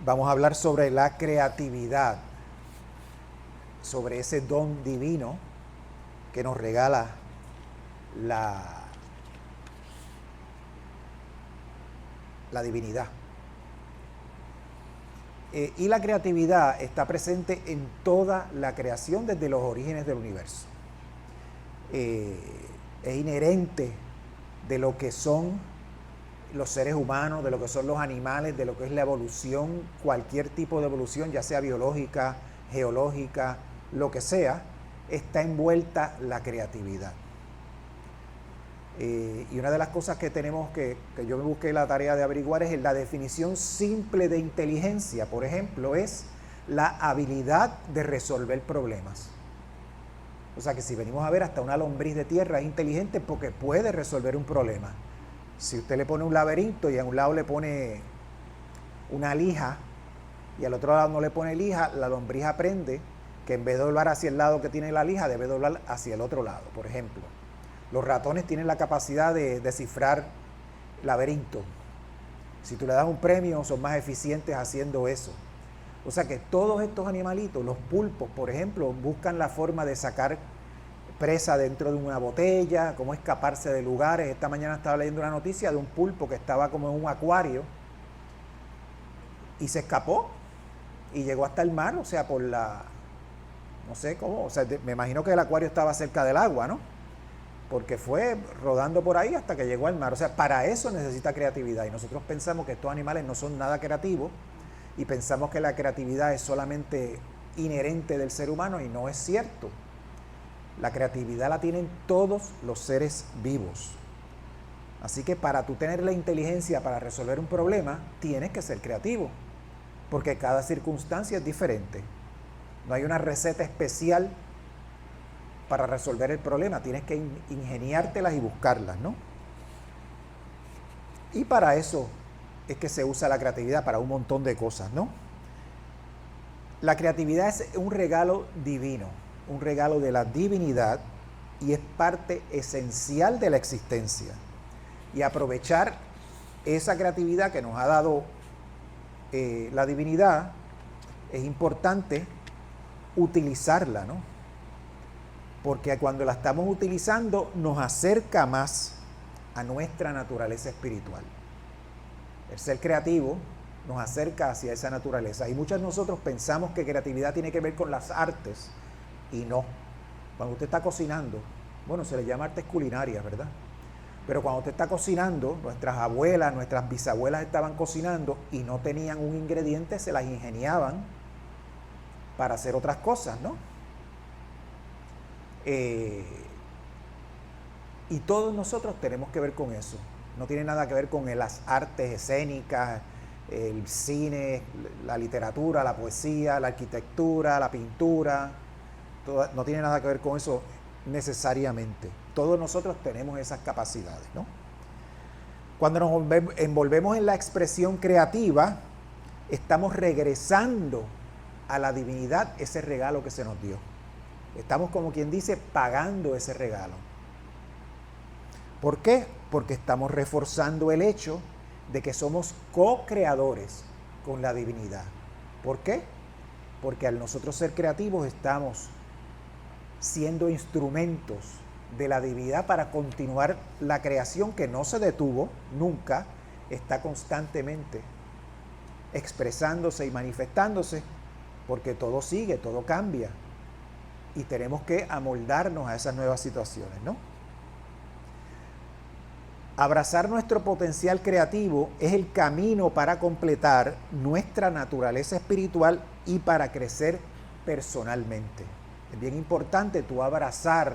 Vamos a hablar sobre la creatividad, sobre ese don divino que nos regala la divinidad. Y la creatividad está presente en toda la creación desde los orígenes del universo. Es inherente de lo que son los seres humanos, de lo que son los animales, de lo que es la evolución, cualquier tipo de evolución, ya sea biológica, geológica, lo que sea, está envuelta la creatividad. Y una de las cosas que tenemos que yo me busqué la tarea de averiguar es la definición simple de inteligencia. Por ejemplo, es la habilidad de resolver problemas. O sea que si venimos a ver, hasta una lombriz de tierra es inteligente porque puede resolver un problema. Si usted le pone un laberinto y a un lado le pone una lija y al otro lado no le pone lija, la lombriz aprende que en vez de doblar hacia el lado que tiene la lija, debe doblar hacia el otro lado, por ejemplo. Los ratones tienen la capacidad de descifrar laberintos. Si tú le das un premio, son más eficientes haciendo eso. O sea que todos estos animalitos, los pulpos, por ejemplo, buscan la forma de sacar presa dentro de una botella, cómo escaparse de lugares. Esta mañana estaba leyendo una noticia de un pulpo que estaba como en un acuario y se escapó y llegó hasta el mar, o sea, por la... no sé cómo, o sea, me imagino que el acuario estaba cerca del agua, ¿no? Porque fue rodando por ahí hasta que llegó al mar. O sea, para eso necesita creatividad. Y nosotros pensamos que estos animales no son nada creativos y pensamos que la creatividad es solamente inherente del ser humano y no es cierto. La creatividad la tienen todos los seres vivos. Así que para tú tener la inteligencia para resolver un problema, tienes que ser creativo, porque cada circunstancia es diferente. No hay una receta especial para resolver el problema, tienes que ingeniártelas y buscarlas, ¿no? Y para eso es que se usa la creatividad, para un montón de cosas, ¿no? La creatividad es un regalo divino, un regalo de la divinidad y es parte esencial de la existencia. Y aprovechar esa creatividad que nos ha dado la divinidad, es importante utilizarla, ¿no? Porque cuando la estamos utilizando nos acerca más a nuestra naturaleza espiritual. El ser creativo nos acerca hacia esa naturaleza. Y muchos de nosotros pensamos que creatividad tiene que ver con las artes y no. Cuando usted está cocinando, bueno, se le llama artes culinarias, ¿verdad? Pero cuando usted está cocinando, nuestras abuelas, nuestras bisabuelas estaban cocinando y no tenían un ingrediente, se las ingeniaban para hacer otras cosas, ¿no? Y todos nosotros tenemos que ver con eso. No tiene nada que ver con las artes escénicas, el cine, la literatura, la poesía, la arquitectura, la pintura. No tiene nada que ver con eso necesariamente. Todos nosotros tenemos esas capacidades, ¿no? Cuando nos envolvemos en la expresión creativa, estamos regresando a la divinidad ese regalo que se nos dio. Estamos, como quien dice, pagando ese regalo. ¿Por qué? Porque estamos reforzando el hecho de que somos co-creadores con la divinidad. ¿Por qué? Porque al nosotros ser creativos estamos siendo instrumentos de la divinidad para continuar la creación que no se detuvo nunca, está constantemente expresándose y manifestándose, porque todo sigue, todo cambia. Y tenemos que amoldarnos a esas nuevas situaciones, ¿no? Abrazar nuestro potencial creativo es el camino para completar nuestra naturaleza espiritual y para crecer personalmente. Es bien importante tú abrazar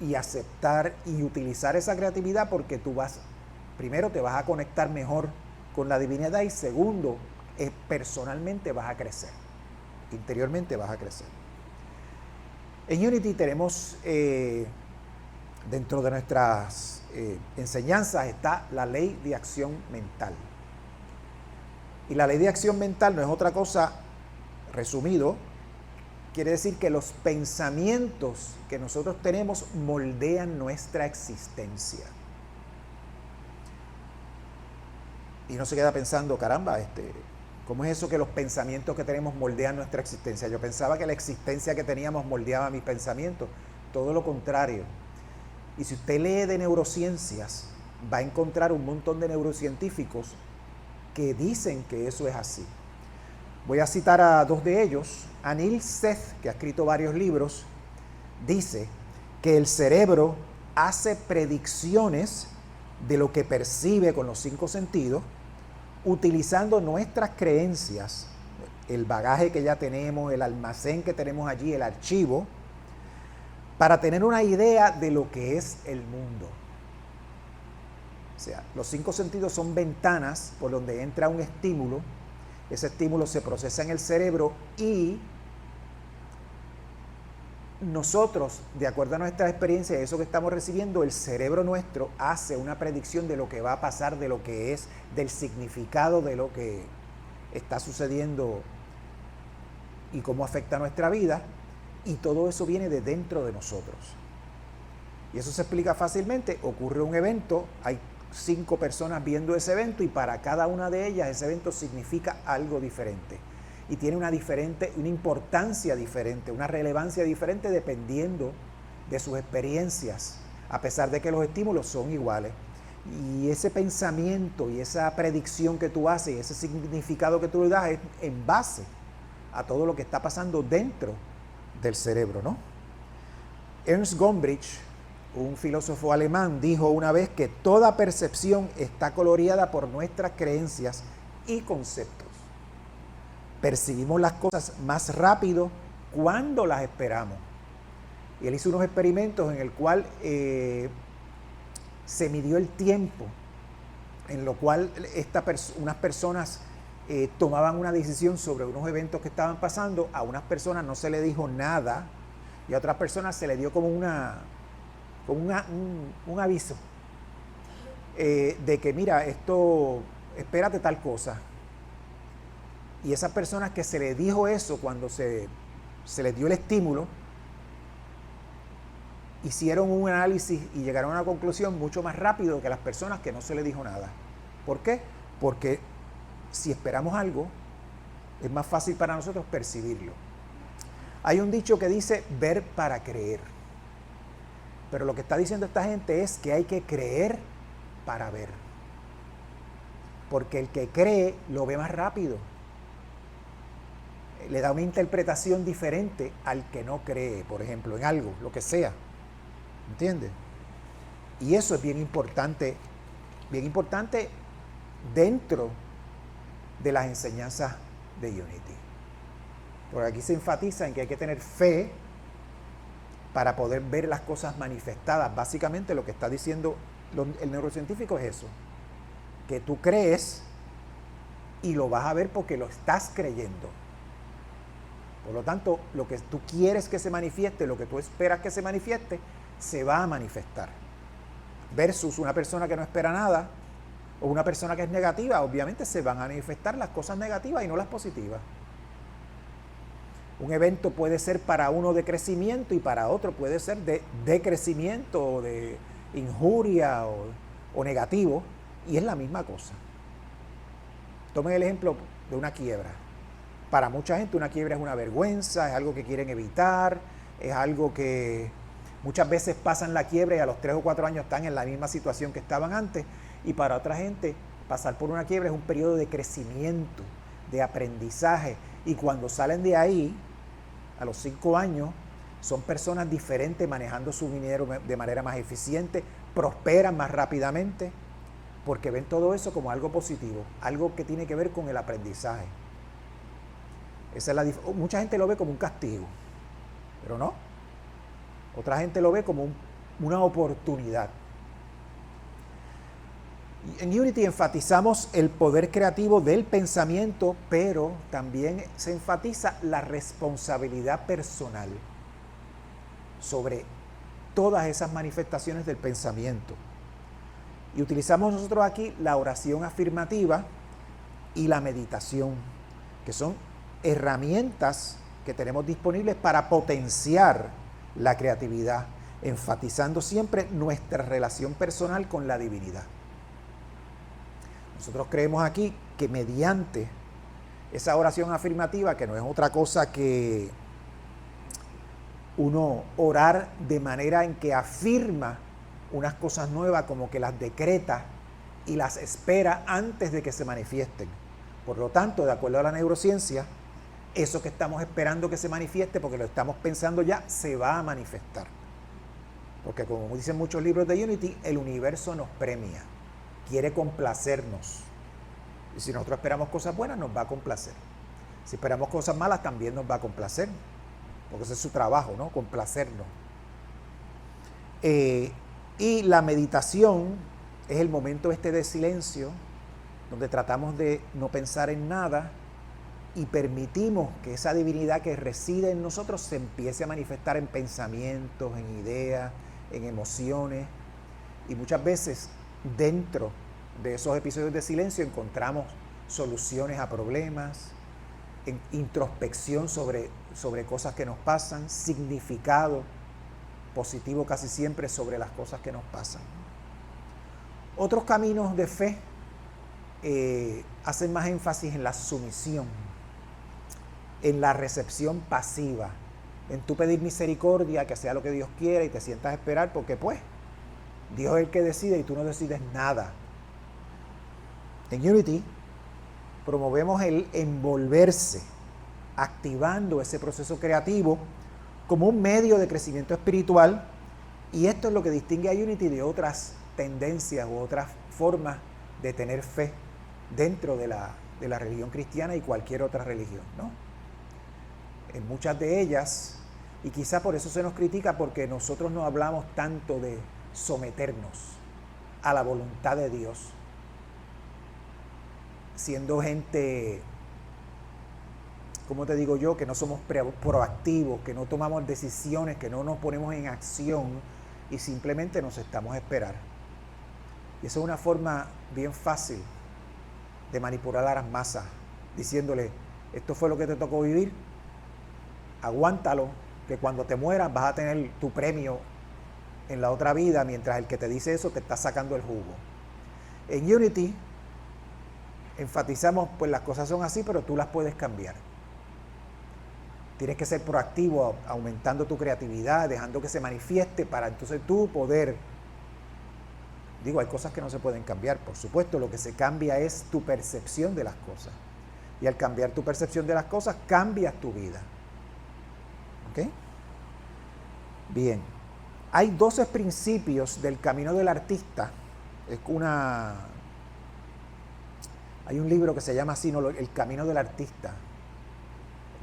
y aceptar y utilizar esa creatividad porque primero te vas a conectar mejor con la divinidad y segundo, personalmente vas a crecer, interiormente vas a crecer. En Unity tenemos, dentro de nuestras enseñanzas está la ley de acción mental. Y la ley de acción mental no es otra cosa, resumido, quiere decir que los pensamientos que nosotros tenemos moldean nuestra existencia. Y no se queda pensando, caramba, ¿Cómo es eso que los pensamientos que tenemos moldean nuestra existencia? Yo pensaba que la existencia que teníamos moldeaba mis pensamientos. Todo lo contrario. Y si usted lee de neurociencias, va a encontrar un montón de neurocientíficos que dicen que eso es así. Voy a citar a dos de ellos. Anil Seth, que ha escrito varios libros, dice que el cerebro hace predicciones de lo que percibe con los 5 sentidos, utilizando nuestras creencias, el bagaje que ya tenemos, el almacén que tenemos allí, el archivo, para tener una idea de lo que es el mundo. O sea, los 5 sentidos son ventanas por donde entra un estímulo, ese estímulo se procesa en el cerebro y nosotros, de acuerdo a nuestra experiencia de eso que estamos recibiendo, el cerebro nuestro hace una predicción de lo que va a pasar, de lo que es, del significado de lo que está sucediendo y cómo afecta a nuestra vida, y todo eso viene de dentro de nosotros. Y eso se explica fácilmente. Ocurre un evento, hay 5 personas viendo ese evento y para cada una de ellas ese evento significa algo diferente. Y tiene una importancia diferente, una relevancia diferente dependiendo de sus experiencias, a pesar de que los estímulos son iguales. Y ese pensamiento y esa predicción que tú haces, ese significado que tú le das es en base a todo lo que está pasando dentro del cerebro, ¿no? Ernst Gombrich, un filósofo alemán, dijo una vez que toda percepción está coloreada por nuestras creencias y conceptos. Percibimos las cosas más rápido cuando las esperamos. Y él hizo unos experimentos en el cual se midió el tiempo en lo cual unas personas tomaban una decisión sobre unos eventos que estaban pasando. A unas personas no se le dijo nada y a otras personas se le dio como un aviso de que mira, espérate tal cosa. Y esas personas que se les dijo eso cuando se les dio el estímulo, hicieron un análisis y llegaron a una conclusión mucho más rápido que las personas que no se les dijo nada. ¿Por qué? Porque si esperamos algo, es más fácil para nosotros percibirlo. Hay un dicho que dice ver para creer. Pero lo que está diciendo esta gente es que hay que creer para ver. Porque el que cree lo ve más rápido. Le da una interpretación diferente al que no cree, por ejemplo, en algo, lo que sea. ¿Entiendes? Y eso es bien importante dentro de las enseñanzas de Unity. Porque aquí se enfatiza en que hay que tener fe para poder ver las cosas manifestadas. Básicamente lo que está diciendo el neurocientífico es eso, que tú crees y lo vas a ver porque lo estás creyendo. Por lo tanto, lo que tú quieres que se manifieste, lo que tú esperas que se manifieste, se va a manifestar. Versus una persona que no espera nada o una persona que es negativa, obviamente se van a manifestar las cosas negativas y no las positivas. Un evento puede ser para uno de crecimiento y para otro puede ser de decrecimiento o de injuria o negativo, y es la misma cosa. Tomen el ejemplo de una quiebra. Para mucha gente una quiebra es una vergüenza, es algo que quieren evitar, es algo que muchas veces pasan la quiebra y a los 3 o 4 años están en la misma situación que estaban antes. Y para otra gente pasar por una quiebra es un periodo de crecimiento, de aprendizaje. Y cuando salen de ahí, a los 5 años, son personas diferentes manejando su dinero de manera más eficiente, prosperan más rápidamente, porque ven todo eso como algo positivo, algo que tiene que ver con el aprendizaje. Mucha gente lo ve como un castigo, pero no. Otra gente lo ve como una oportunidad. En Unity enfatizamos el poder creativo del pensamiento, pero también se enfatiza la responsabilidad personal sobre todas esas manifestaciones del pensamiento. Y utilizamos nosotros aquí la oración afirmativa y la meditación, que son herramientas que tenemos disponibles para potenciar la creatividad, enfatizando siempre nuestra relación personal con la divinidad. Nosotros creemos aquí que mediante Esa oración afirmativa, que no es otra cosa que uno orar de manera en que afirma unas cosas nuevas, como que las decreta y las espera antes de que se manifiesten. Por lo tanto, de acuerdo a la neurociencia, eso que estamos esperando que se manifieste, porque lo estamos pensando ya, se va a manifestar. Porque como dicen muchos libros de Unity, el universo nos premia, quiere complacernos. Y si nosotros esperamos cosas buenas, nos va a complacer. Si esperamos cosas malas, también nos va a complacer. Porque ese es su trabajo, ¿no? Complacernos. Y la meditación es el momento de silencio, donde tratamos de no pensar en nada y permitimos que esa divinidad que reside en nosotros se empiece a manifestar en pensamientos, en ideas, en emociones. Y muchas veces dentro de esos episodios de silencio encontramos soluciones a problemas, introspección sobre cosas que nos pasan, significado positivo casi siempre sobre las cosas que nos pasan. Otros caminos de fe hacen más énfasis en la sumisión, en la recepción pasiva, en tu pedir misericordia, que sea lo que Dios quiera y te sientas a esperar, porque pues Dios es el que decide y tú no decides nada. En Unity promovemos el envolverse, activando ese proceso creativo como un medio de crecimiento espiritual, y esto es lo que distingue a Unity de otras tendencias u otras formas de tener fe dentro de la religión cristiana y cualquier otra religión, ¿no? En muchas de ellas, y quizá por eso se nos critica, porque nosotros no hablamos tanto de someternos a la voluntad de Dios, siendo gente, ¿cómo te digo yo?, que no somos proactivos, que no tomamos decisiones, que no nos ponemos en acción y simplemente nos estamos a esperar. Y eso es una forma bien fácil de manipular a las masas, diciéndole, esto fue lo que te tocó vivir, aguántalo, que cuando te mueras vas a tener tu premio en la otra vida, mientras el que te dice eso te está sacando el jugo. En Unity enfatizamos, pues las cosas son así, pero tú las puedes cambiar. Tienes que ser proactivo, aumentando tu creatividad, dejando que se manifieste para entonces tú poder. Digo, hay cosas que no se pueden cambiar, por supuesto, lo que se cambia es tu percepción de las cosas. Y al cambiar tu percepción de las cosas, cambias tu vida. ¿Ok? Bien. Hay 12 principios del camino del artista. Hay un libro que se llama así, ¿no?, El camino del artista.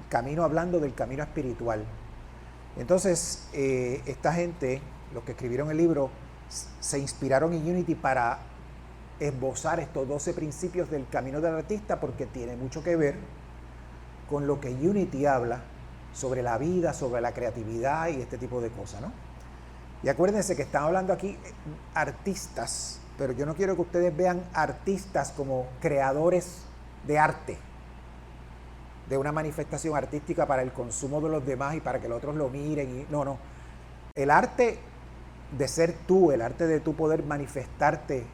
El camino, hablando del camino espiritual. Entonces, esta gente, los que escribieron el libro, se inspiraron en Unity para esbozar estos 12 principios del camino del artista, porque tiene mucho que ver con lo que Unity habla sobre la vida, sobre la creatividad y este tipo de cosas, ¿no? Y acuérdense que estamos hablando aquí artistas, pero yo no quiero que ustedes vean artistas como creadores de arte, de una manifestación artística para el consumo de los demás y para que los otros lo miren. No. El arte de ser tú, el arte de tú poder manifestarte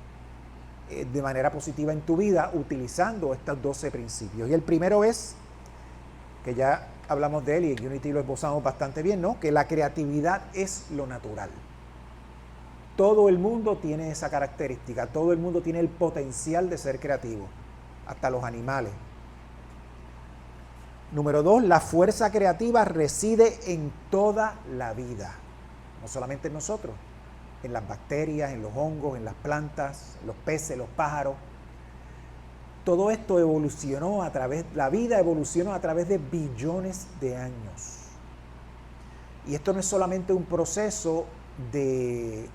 de manera positiva en tu vida utilizando estos 12 principios. Y el primero es, que ya hablamos de él y en Unity lo esbozamos bastante bien, ¿no?, que la creatividad es lo natural. Todo el mundo tiene esa característica, todo el mundo tiene el potencial de ser creativo, hasta los animales. Número 2, la fuerza creativa reside en toda la vida, no solamente en nosotros, en las bacterias, en los hongos, en las plantas, en los peces, los pájaros. Todo esto la vida evolucionó a través de billones de años. Y esto no es solamente un proceso que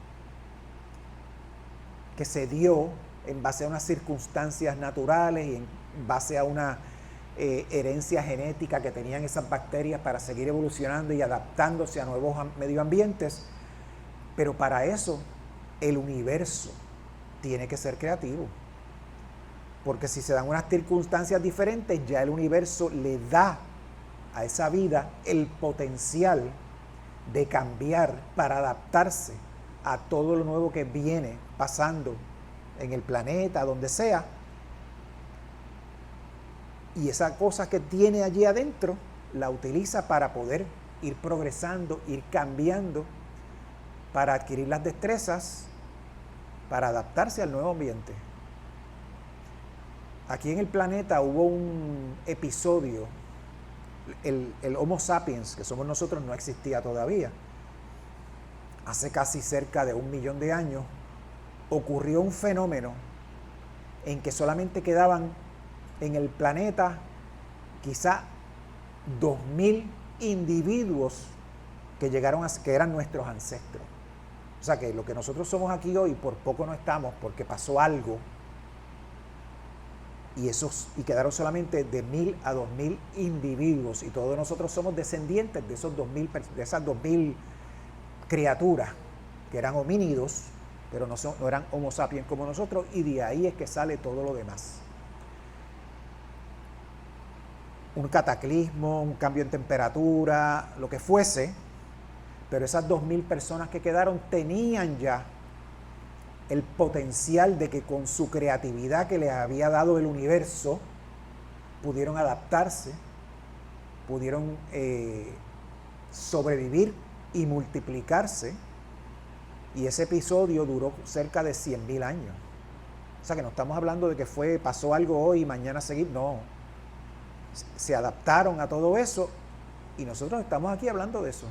se dio en base a unas circunstancias naturales y en base a una herencia genética que tenían esas bacterias para seguir evolucionando y adaptándose a nuevos medio ambientes, pero para eso el universo tiene que ser creativo, porque si se dan unas circunstancias diferentes, ya el universo le da a esa vida el potencial de cambiar para adaptarse a todo lo nuevo que viene pasando en el planeta, donde sea. Y esa cosa que tiene allí adentro la utiliza para poder ir progresando, ir cambiando, para adquirir las destrezas, para adaptarse al nuevo ambiente. Aquí en el planeta hubo un episodio, el Homo sapiens, que somos nosotros, no existía todavía. Hace casi cerca de 1 millón de años ocurrió un fenómeno en que solamente quedaban en el planeta quizá 2000 individuos que eran nuestros ancestros. O sea que lo que nosotros somos aquí hoy, por poco no estamos, porque pasó algo, y quedaron solamente de 1000 a 2000 individuos, y todos nosotros somos descendientes de esas 2000 criaturas que eran homínidos, pero no eran Homo sapiens como nosotros, y de ahí es que sale todo lo demás. Un cataclismo, un cambio en temperatura, lo que fuese, pero esas 2000 personas que quedaron tenían ya el potencial de que con su creatividad que les había dado el universo pudieron adaptarse, pudieron sobrevivir y multiplicarse, y ese episodio duró cerca de 100.000 años. O sea que no estamos hablando de que pasó algo hoy y mañana seguir, no. Se adaptaron a todo eso y nosotros estamos aquí hablando de eso.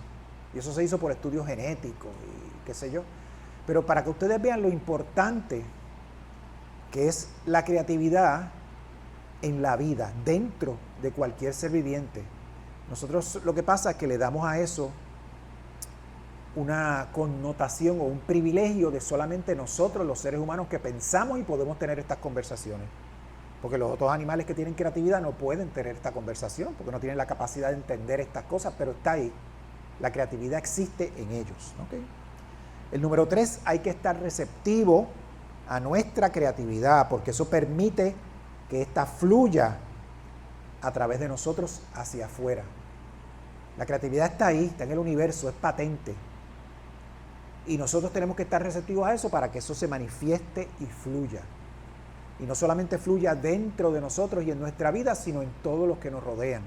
Y eso se hizo por estudios genéticos y qué sé yo. Pero para que ustedes vean lo importante que es la creatividad en la vida, dentro de cualquier ser viviente. Nosotros lo que pasa es que le damos a eso una connotación o un privilegio de solamente nosotros, los seres humanos, que pensamos y podemos tener estas conversaciones. Porque los otros animales que tienen creatividad no pueden tener esta conversación, porque no tienen la capacidad de entender estas cosas, pero está ahí. La creatividad existe en ellos. ¿Okay? El número 3, hay que estar receptivo a nuestra creatividad, porque eso permite que ésta fluya a través de nosotros hacia afuera. La creatividad está ahí, está en el universo, es patente. Y nosotros tenemos que estar receptivos a eso para que eso se manifieste y fluya. Y no solamente fluya dentro de nosotros y en nuestra vida, sino en todos los que nos rodean.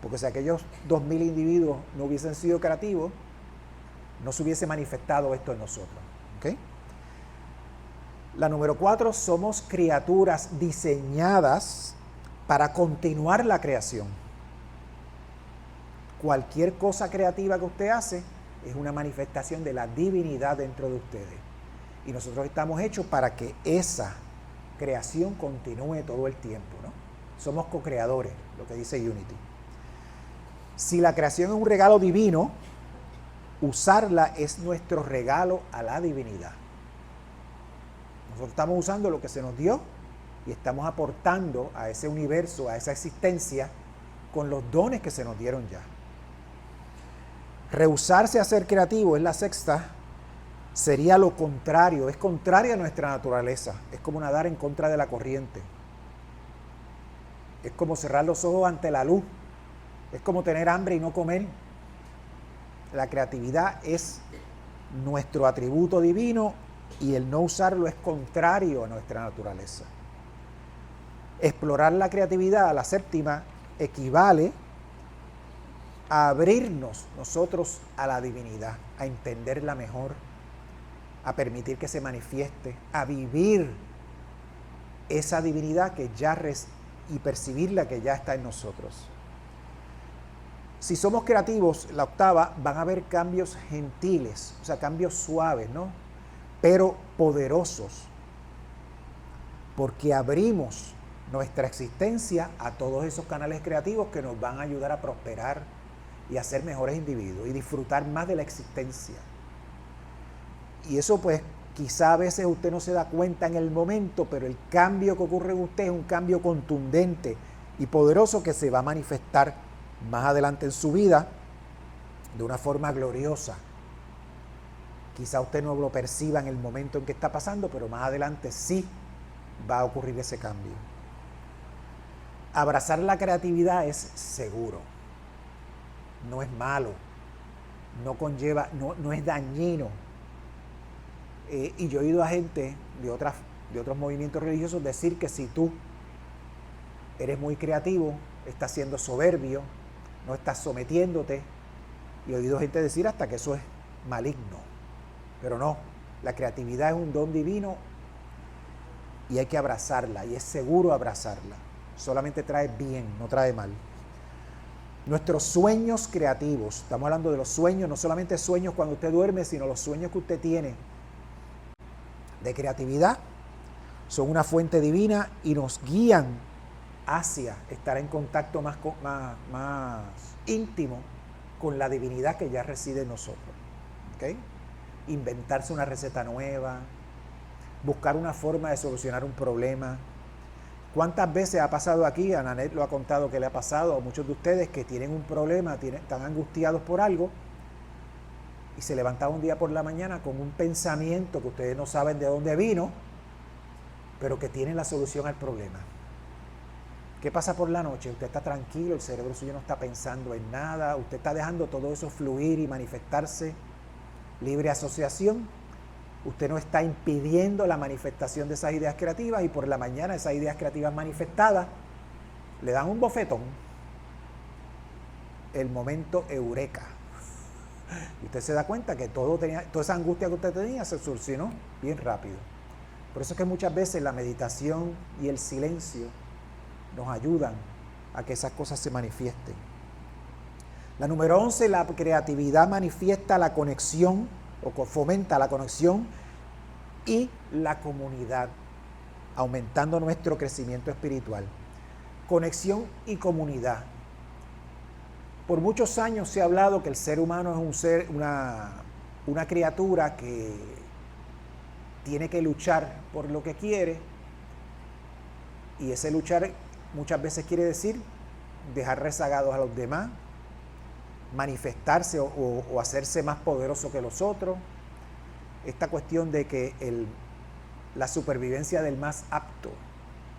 Porque si aquellos 2000 individuos no hubiesen sido creativos, no se hubiese manifestado esto en nosotros. ¿Okay? La número 4, somos criaturas diseñadas para continuar la creación. Cualquier cosa creativa que usted hace es una manifestación de la divinidad dentro de ustedes. Y nosotros estamos hechos para que esa creación continúe todo el tiempo, ¿no? Somos co-creadores, lo que dice Unity. Si la creación es un regalo divino, usarla es nuestro regalo a la divinidad. Nosotros estamos usando lo que se nos dio y estamos aportando a ese universo, a esa existencia, con los dones que se nos dieron ya. Rehusarse a ser creativo es la 6ª, sería lo contrario, es contrario a nuestra naturaleza, es como nadar en contra de la corriente, es como cerrar los ojos ante la luz, es como tener hambre y no comer. La creatividad es nuestro atributo divino y el no usarlo es contrario a nuestra naturaleza. Explorar la creatividad, la 7ª, equivale a abrirnos nosotros a la divinidad, a entenderla mejor, a permitir que se manifieste, a vivir esa divinidad que ya y percibirla que ya está en nosotros. Si somos creativos, la 8ª, van a haber cambios gentiles, o sea, cambios suaves, ¿no? Pero poderosos, porque abrimos nuestra existencia a todos esos canales creativos que nos van a ayudar a prosperar y a ser mejores individuos y disfrutar más de la existencia. Y eso pues quizá a veces usted no se da cuenta en el momento, pero el cambio que ocurre en usted es un cambio contundente y poderoso que se va a manifestar más adelante en su vida de una forma gloriosa. Quizá usted no lo perciba en el momento en que está pasando, pero más adelante sí va a ocurrir ese cambio. Abrazar la creatividad es seguro, no es malo, no conlleva, no es dañino. Y yo he oído a gente de otros movimientos religiosos decir que si tú eres muy creativo, estás siendo soberbio, no estás sometiéndote. Y he oído gente decir hasta que eso es maligno. Pero no, la creatividad es un don divino y hay que abrazarla, y es seguro abrazarla. Solamente trae bien, no trae mal. Nuestros sueños creativos, estamos hablando de los sueños, no solamente sueños cuando usted duerme, sino los sueños que usted tiene de creatividad, son una fuente divina y nos guían hacia estar en contacto más íntimo con la divinidad que ya reside en nosotros. ¿Okay? Inventarse una receta nueva, buscar una forma de solucionar un problema. ¿Cuántas veces ha pasado aquí? Ananet lo ha contado que le ha pasado a muchos de ustedes que tienen un problema, están angustiados por algo y se levantaban un día por la mañana con un pensamiento que ustedes no saben de dónde vino, pero que tiene la solución al problema. ¿Qué pasa por la noche? Usted está tranquilo, el cerebro suyo no está pensando en nada, usted está dejando todo eso fluir y manifestarse, libre asociación. Usted no está impidiendo la manifestación de esas ideas creativas y por la mañana esas ideas creativas manifestadas le dan un bofetón. El momento eureka. Y usted se da cuenta que toda esa angustia que usted tenía se solucionó bien rápido. Por eso es que muchas veces la meditación y el silencio nos ayudan a que esas cosas se manifiesten. La número 11, la creatividad manifiesta la conexión o fomenta la conexión y la comunidad, aumentando nuestro crecimiento espiritual. Conexión y comunidad. Por muchos años se ha hablado que el ser humano es una criatura que tiene que luchar por lo que quiere, y ese luchar muchas veces quiere decir dejar rezagados a los demás, manifestarse o hacerse más poderoso que los otros. Esta cuestión de que la supervivencia del más apto,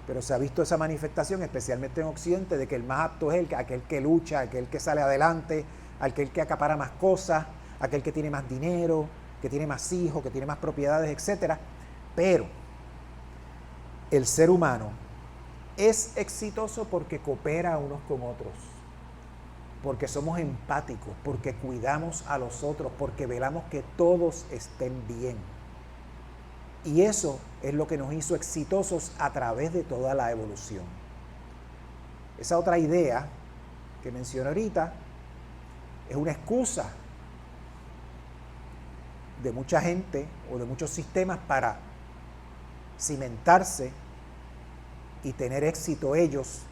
pero se ha visto esa manifestación especialmente en Occidente de que el más apto es aquel que lucha, aquel que sale adelante, aquel que acapara más cosas, aquel que tiene más dinero, que tiene más hijos, que tiene más propiedades, etc. Pero el ser humano es exitoso porque coopera unos con otros, porque somos empáticos, porque cuidamos a los otros, porque velamos que todos estén bien. Y eso es lo que nos hizo exitosos a través de toda la evolución. Esa otra idea que mencioné ahorita es una excusa de mucha gente o de muchos sistemas para cimentarse y tener éxito ellos,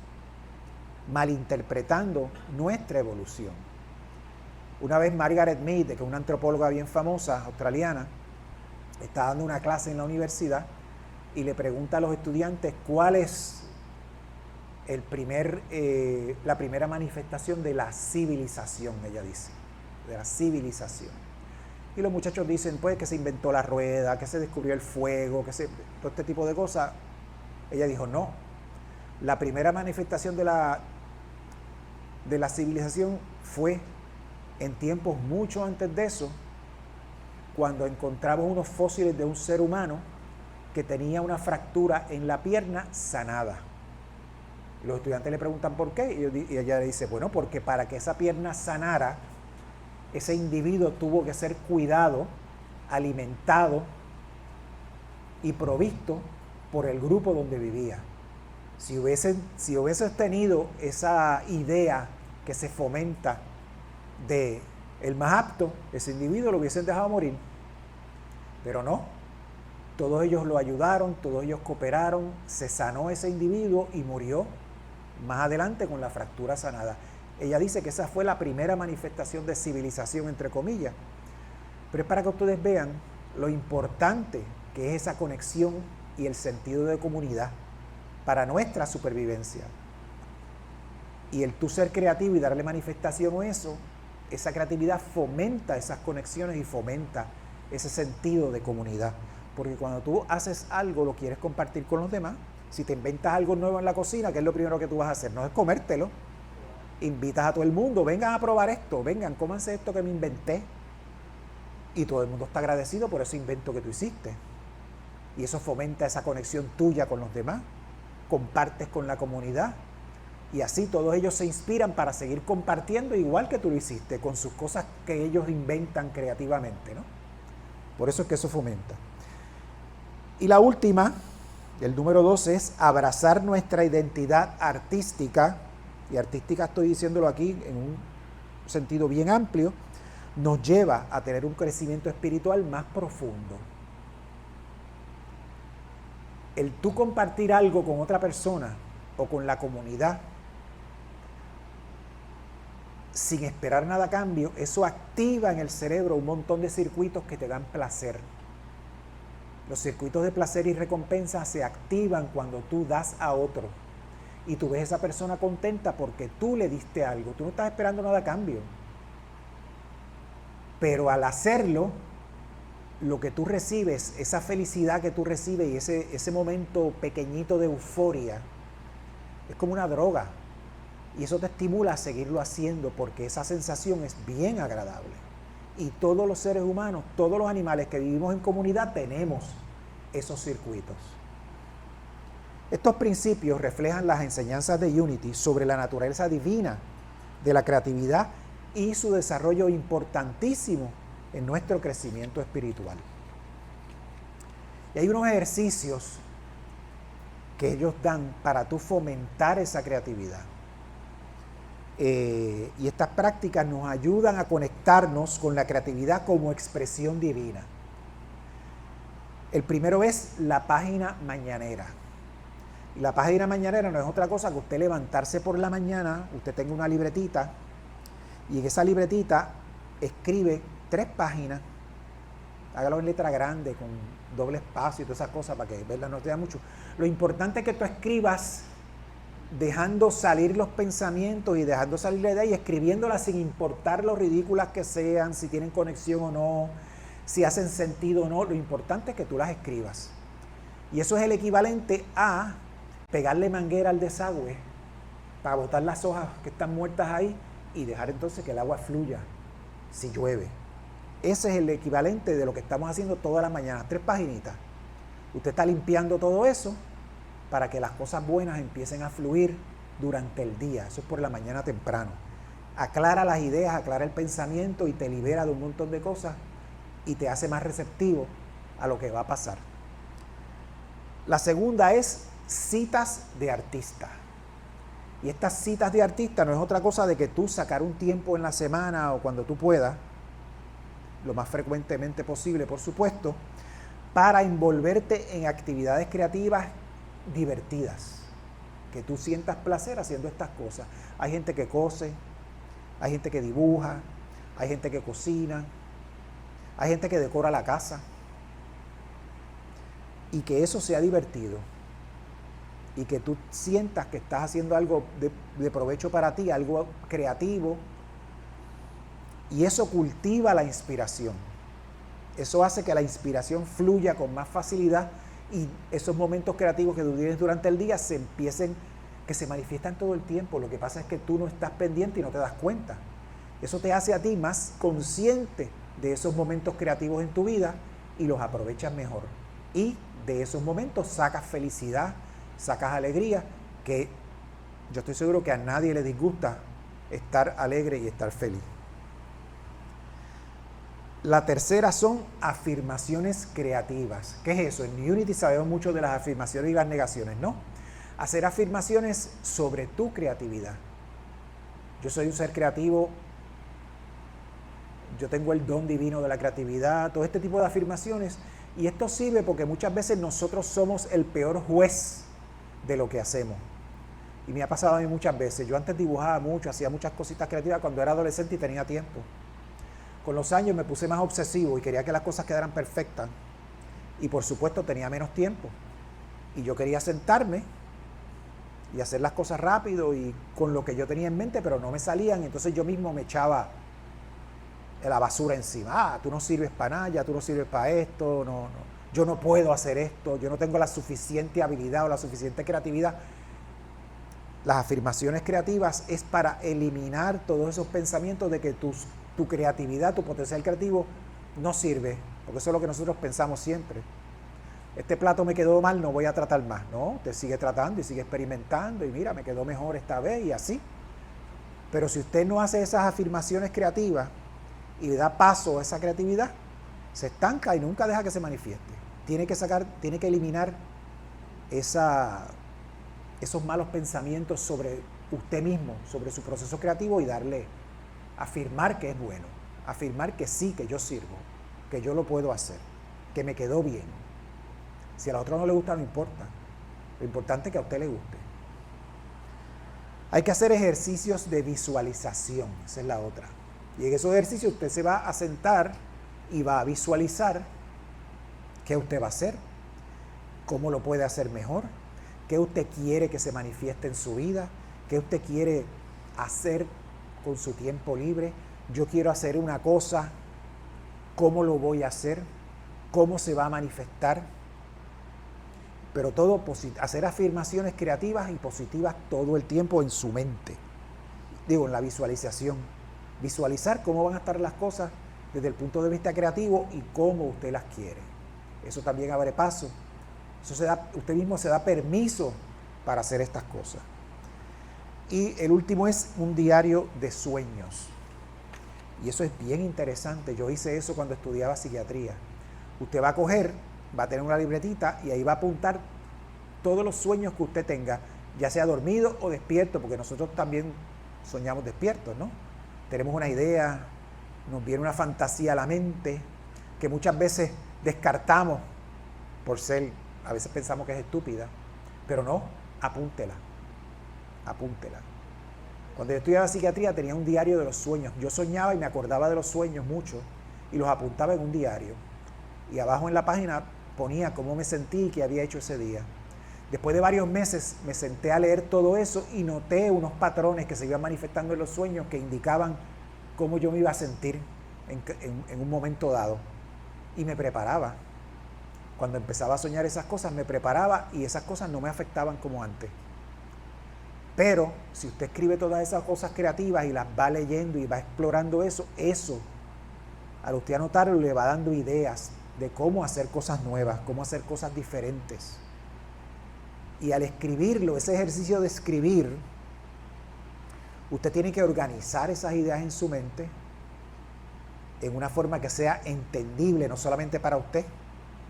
malinterpretando nuestra evolución. Una vez Margaret Mead, que es una antropóloga bien famosa, australiana, está dando una clase en la universidad y le pregunta a los estudiantes cuál es la primera manifestación de la civilización, ella dice, de la civilización. Y los muchachos dicen, pues, que se inventó la rueda, que se descubrió el fuego, todo este tipo de cosas. Ella dijo, no. La primera manifestación de la civilización fue en tiempos mucho antes de eso, cuando encontramos unos fósiles de un ser humano que tenía una fractura en la pierna sanada. Los estudiantes le preguntan por qué, y ella le dice, bueno, porque para que esa pierna sanara, ese individuo tuvo que ser cuidado, alimentado y provisto por el grupo donde vivía. Si hubiese tenido esa idea que se fomenta de el más apto, ese individuo lo hubiesen dejado morir. Pero no, todos ellos lo ayudaron, todos ellos cooperaron, se sanó ese individuo y murió más adelante con la fractura sanada. Ella dice que esa fue la primera manifestación de civilización, entre comillas. Pero es para que ustedes vean lo importante que es esa conexión y el sentido de comunidad para nuestra supervivencia. Y el tú ser creativo y darle manifestación a eso, esa creatividad fomenta esas conexiones y fomenta ese sentido de comunidad. Porque cuando tú haces algo, lo quieres compartir con los demás. Si te inventas algo nuevo en la cocina, ¿qué es lo primero que tú vas a hacer? No es comértelo. Invitas a todo el mundo, vengan a probar esto, vengan, cómanse esto que me inventé. Y todo el mundo está agradecido por ese invento que tú hiciste. Y eso fomenta esa conexión tuya con los demás. Compartes con la comunidad Y así todos ellos se inspiran para seguir compartiendo igual que tú lo hiciste, con sus cosas que ellos inventan creativamente, ¿no? Por eso es que eso fomenta. Y la última, el número 12, es abrazar nuestra identidad artística, y artística estoy diciéndolo aquí en un sentido bien amplio, nos lleva a tener un crecimiento espiritual más profundo. El tú compartir algo con otra persona o con la comunidad sin esperar nada a cambio, eso activa en el cerebro un montón de circuitos que te dan placer. Los circuitos de placer y recompensa se activan cuando tú das a otro y tú ves a esa persona contenta porque tú le diste algo, tú no estás esperando nada a cambio. Pero al hacerlo, lo que tú recibes, esa felicidad que tú recibes y ese momento pequeñito de euforia, es como una droga. Y eso te estimula a seguirlo haciendo porque esa sensación es bien agradable. Y todos los seres humanos, todos los animales que vivimos en comunidad tenemos esos circuitos. Estos principios reflejan las enseñanzas de Unity sobre la naturaleza divina de la creatividad y su desarrollo importantísimo en nuestro crecimiento espiritual. Y hay unos ejercicios que ellos dan para tú fomentar esa creatividad. Y estas prácticas nos ayudan a conectarnos con la creatividad como expresión divina. El primero es la página mañanera. Y la página mañanera no es otra cosa que usted levantarse por la mañana, usted tenga una libretita, y en esa libretita escribe 3 páginas, hágalo en letra grande, con doble espacio y todas esas cosas para que verla no te da mucho. Lo importante es que tú escribas dejando salir los pensamientos y dejando salir la idea y escribiéndolas sin importar lo ridículas que sean, si tienen conexión o no, si hacen sentido o no. Lo importante es que tú las escribas. Y eso es el equivalente a pegarle manguera al desagüe para botar las hojas que están muertas ahí y dejar entonces que el agua fluya si llueve. Ese es el equivalente de lo que estamos haciendo todas las mañanas, 3 paginitas. Usted está limpiando todo eso para que las cosas buenas empiecen a fluir durante el día. Eso es por la mañana temprano. Aclara las ideas, aclara el pensamiento y te libera de un montón de cosas y te hace más receptivo a lo que va a pasar. La segunda es citas de artista. Y estas citas de artista no es otra cosa de que tú sacar un tiempo en la semana o cuando tú puedas, lo más frecuentemente posible, por supuesto, para envolverte en actividades creativas divertidas, que tú sientas placer haciendo estas cosas. Hay gente que cose, hay gente que dibuja, hay gente que cocina, hay gente que decora la casa, y que eso sea divertido y que tú sientas que estás haciendo algo de provecho para ti, algo creativo, y eso cultiva la inspiración. Eso hace que la inspiración fluya con más facilidad y esos momentos creativos que tú tienes durante el día que se manifiestan todo el tiempo. Lo que pasa es que tú no estás pendiente y no te das cuenta. Eso te hace a ti más consciente de esos momentos creativos en tu vida y los aprovechas mejor. Y de esos momentos sacas felicidad, sacas alegría, que yo estoy seguro que a nadie le disgusta estar alegre y estar feliz. La tercera son afirmaciones creativas. ¿Qué es eso? En Unity sabemos mucho de las afirmaciones y las negaciones, ¿no? Hacer afirmaciones sobre tu creatividad. Yo soy un ser creativo, yo tengo el don divino de la creatividad, todo este tipo de afirmaciones. Y esto sirve porque muchas veces nosotros somos el peor juez de lo que hacemos. Y me ha pasado a mí muchas veces. Yo antes dibujaba mucho, hacía muchas cositas creativas cuando era adolescente y tenía tiempo. Con los años me puse más obsesivo y quería que las cosas quedaran perfectas. Y por supuesto tenía menos tiempo. Y yo quería sentarme y hacer las cosas rápido y con lo que yo tenía en mente, pero no me salían. Entonces yo mismo me echaba la basura encima. Ah, tú no sirves para nada, ya tú no sirves para esto, no, yo no puedo hacer esto, yo no tengo la suficiente habilidad o la suficiente creatividad. Las afirmaciones creativas es para eliminar todos esos pensamientos de que tu creatividad, tu potencial creativo no sirve, porque eso es lo que nosotros pensamos siempre. este plato me quedó mal, no voy a tratar más. No, usted sigue tratando y sigue experimentando y mira, me quedó mejor esta vez y así. Pero si usted no hace esas afirmaciones creativas y le da paso a esa creatividad, se estanca y nunca deja que se manifieste. Tiene que eliminar esos malos pensamientos sobre usted mismo, sobre su proceso creativo y afirmar que es bueno, afirmar que sí, que yo sirvo, que yo lo puedo hacer, que me quedó bien. Si a la otra no le gusta, no importa. Lo importante es que a usted le guste. Hay que hacer ejercicios de visualización, esa es la otra. Y en esos ejercicios usted se va a sentar y va a visualizar qué usted va a hacer, cómo lo puede hacer mejor, qué usted quiere que se manifieste en su vida, qué usted quiere hacer con su tiempo libre. Yo quiero hacer una cosa, ¿cómo lo voy a hacer? ¿Cómo se va a manifestar? Pero todo, hacer afirmaciones creativas y positivas todo el tiempo en su mente. Digo, en la visualización. Visualizar cómo van a estar las cosas desde el punto de vista creativo y cómo usted las quiere. Eso también abre paso. Usted mismo se da permiso para hacer estas cosas. Y el último es un diario de sueños. Y eso es bien interesante. Yo hice eso cuando estudiaba psiquiatría. Usted va a tener una libretita y ahí va a apuntar todos los sueños que usted tenga, ya sea dormido o despierto, porque nosotros también soñamos despiertos, ¿no? Tenemos una idea, nos viene una fantasía a la mente, que muchas veces descartamos a veces pensamos que es estúpida, pero no, apúntela. Cuando yo estudiaba psiquiatría tenía un diario de los sueños. Yo soñaba y me acordaba de los sueños mucho y los apuntaba en un diario. Y abajo en la página ponía cómo me sentí y qué había hecho ese día. Después de varios meses me senté a leer todo eso y noté unos patrones que se iban manifestando en los sueños que indicaban cómo yo me iba a sentir en un momento dado. Y me preparaba. Cuando empezaba a soñar esas cosas, me preparaba y esas cosas no me afectaban como antes. Pero si usted escribe todas esas cosas creativas y las va leyendo y va explorando eso, al usted anotarlo, le va dando ideas de cómo hacer cosas nuevas, cómo hacer cosas diferentes. Y al escribirlo, ese ejercicio de escribir, usted tiene que organizar esas ideas en su mente en una forma que sea entendible, no solamente para usted.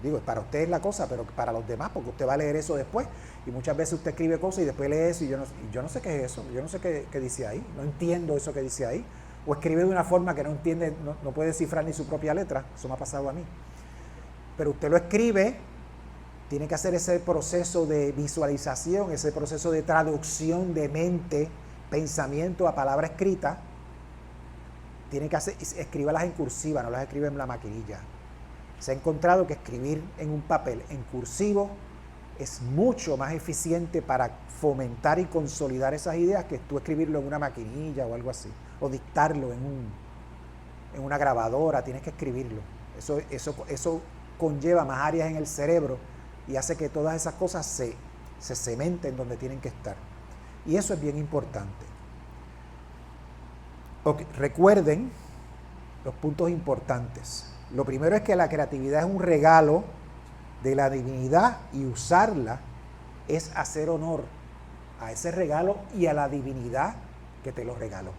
Digo, para usted es la cosa, pero para los demás, porque usted va a leer eso después. Y muchas veces usted escribe cosas y después lee eso y yo no sé qué es eso, yo no sé qué dice ahí, no entiendo eso que dice ahí. O escribe de una forma que no entiende, no puede descifrar ni su propia letra. Eso me ha pasado a mí. Pero usted lo escribe, tiene que hacer ese proceso de visualización, ese proceso de traducción de mente, pensamiento a palabra escrita. Tiene que escríbalas en cursiva, no las escribe en la maquinilla. Se ha encontrado que escribir en un papel en cursivo es mucho más eficiente para fomentar y consolidar esas ideas que tú escribirlo en una maquinilla o algo así, o dictarlo en una grabadora. Tienes que escribirlo. Eso conlleva más áreas en el cerebro y hace que todas esas cosas se cementen donde tienen que estar. Y eso es bien importante. Okay, recuerden los puntos importantes. Lo primero es que la creatividad es un regalo de la divinidad y usarla es hacer honor a ese regalo y a la divinidad que te lo regaló.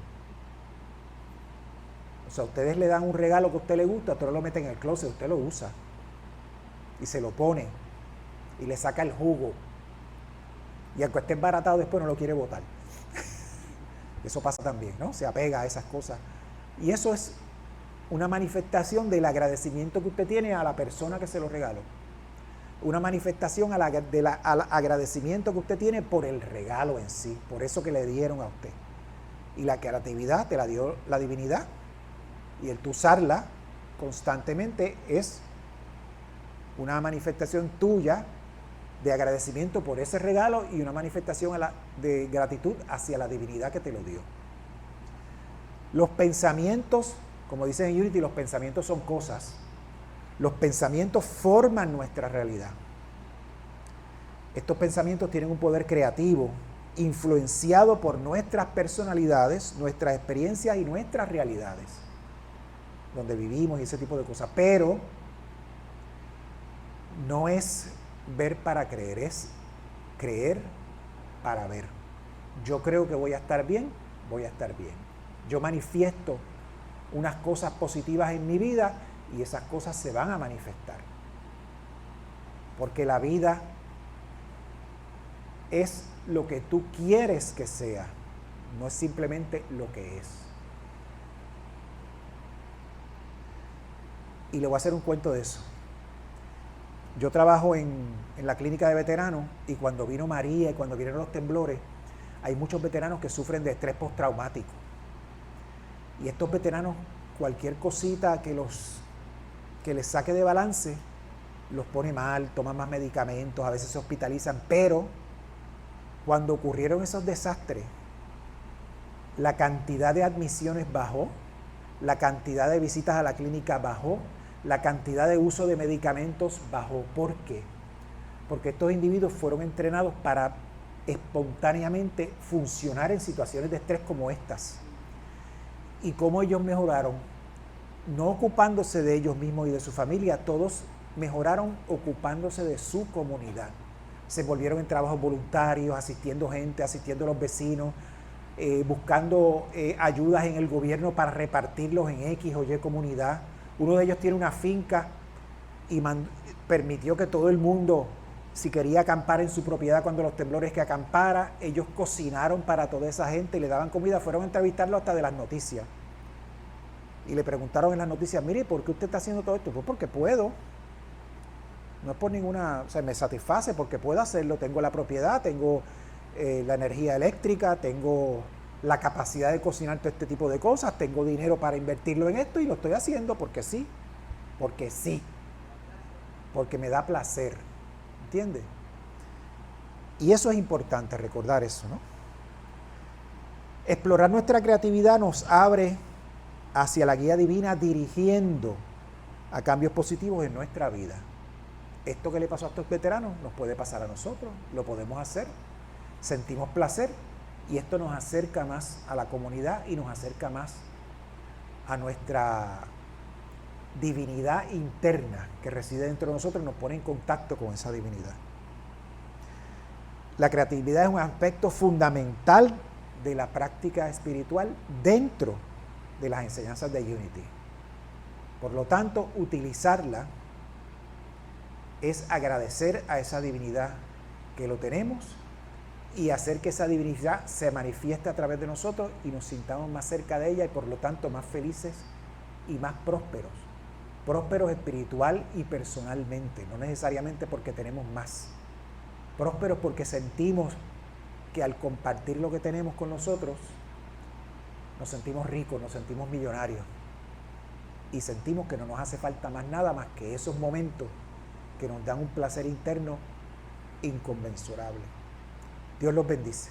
O sea, ustedes le dan un regalo que a usted le gusta, usted lo mete en el closet, usted lo usa y se lo pone y le saca el jugo. Y aunque esté embaratado, después no lo quiere botar. Eso pasa también, ¿no? Se apega a esas cosas. Y eso es una manifestación del agradecimiento que usted tiene a la persona que se lo regaló. Una manifestación al agradecimiento que usted tiene por el regalo en sí, por eso que le dieron a usted. Y la creatividad te la dio la divinidad. Y el tú usarla constantemente es una manifestación tuya de agradecimiento por ese regalo y una manifestación de gratitud hacia la divinidad que te lo dio. Los pensamientos, como dicen en Unity, los pensamientos son cosas. Los pensamientos forman nuestra realidad. Estos pensamientos tienen un poder creativo, influenciado por nuestras personalidades, nuestras experiencias y nuestras realidades, donde vivimos y ese tipo de cosas. Pero no es ver para creer, es creer para ver. Yo creo que voy a estar bien, voy a estar bien. Yo manifiesto unas cosas positivas en mi vida y esas cosas se van a manifestar. Porque la vida es lo que tú quieres que sea, no es simplemente lo que es. Y le voy a hacer un cuento de eso. Yo trabajo en la clínica de veteranos y cuando vino María y cuando vinieron los temblores, hay muchos veteranos que sufren de estrés postraumático. Y estos veteranos, cualquier cosita que les saque de balance, los pone mal, toman más medicamentos, a veces se hospitalizan, pero cuando ocurrieron esos desastres, la cantidad de admisiones bajó, la cantidad de visitas a la clínica bajó, la cantidad de uso de medicamentos bajó. ¿Por qué? Porque estos individuos fueron entrenados para espontáneamente funcionar en situaciones de estrés como estas. ¿Y cómo ellos mejoraron? No ocupándose de ellos mismos y de su familia, todos mejoraron ocupándose de su comunidad. Se volvieron en trabajos voluntarios, asistiendo gente, asistiendo a los vecinos, buscando ayudas en el gobierno para repartirlos en X o Y comunidad. Uno de ellos tiene una finca y permitió que todo el mundo, si quería acampar en su propiedad cuando los temblores, que acampara. Ellos cocinaron para toda esa gente, le daban comida, fueron a entrevistarlo hasta de las noticias. Y le preguntaron en las noticias, mire, ¿por qué usted está haciendo todo esto? Pues porque puedo. No es por ninguna, o sea, me satisface porque puedo hacerlo. Tengo la propiedad, tengo la energía eléctrica, tengo la capacidad de cocinar todo este tipo de cosas, tengo dinero para invertirlo en esto y lo estoy haciendo porque sí, porque me da placer, ¿entiendes? Y eso es importante, recordar eso, ¿no? Explorar nuestra creatividad nos abre hacia la guía divina, dirigiendo a cambios positivos en nuestra vida. Esto que le pasó a estos veteranos nos puede pasar a nosotros, lo podemos hacer, sentimos placer y esto nos acerca más a la comunidad y nos acerca más a nuestra divinidad interna que reside dentro de nosotros, nos pone en contacto con esa divinidad. La creatividad es un aspecto fundamental de la práctica espiritual dentro de las enseñanzas de Unity. Por lo tanto, utilizarla es agradecer a esa divinidad que lo tenemos y hacer que esa divinidad se manifieste a través de nosotros y nos sintamos más cerca de ella y por lo tanto más felices y más prósperos. Prósperos espiritual y personalmente, no necesariamente porque tenemos más. Prósperos porque sentimos que al compartir lo que tenemos con nosotros, nos sentimos ricos, nos sentimos millonarios y sentimos que no nos hace falta más nada más que esos momentos que nos dan un placer interno inconmensurable. Dios los bendice.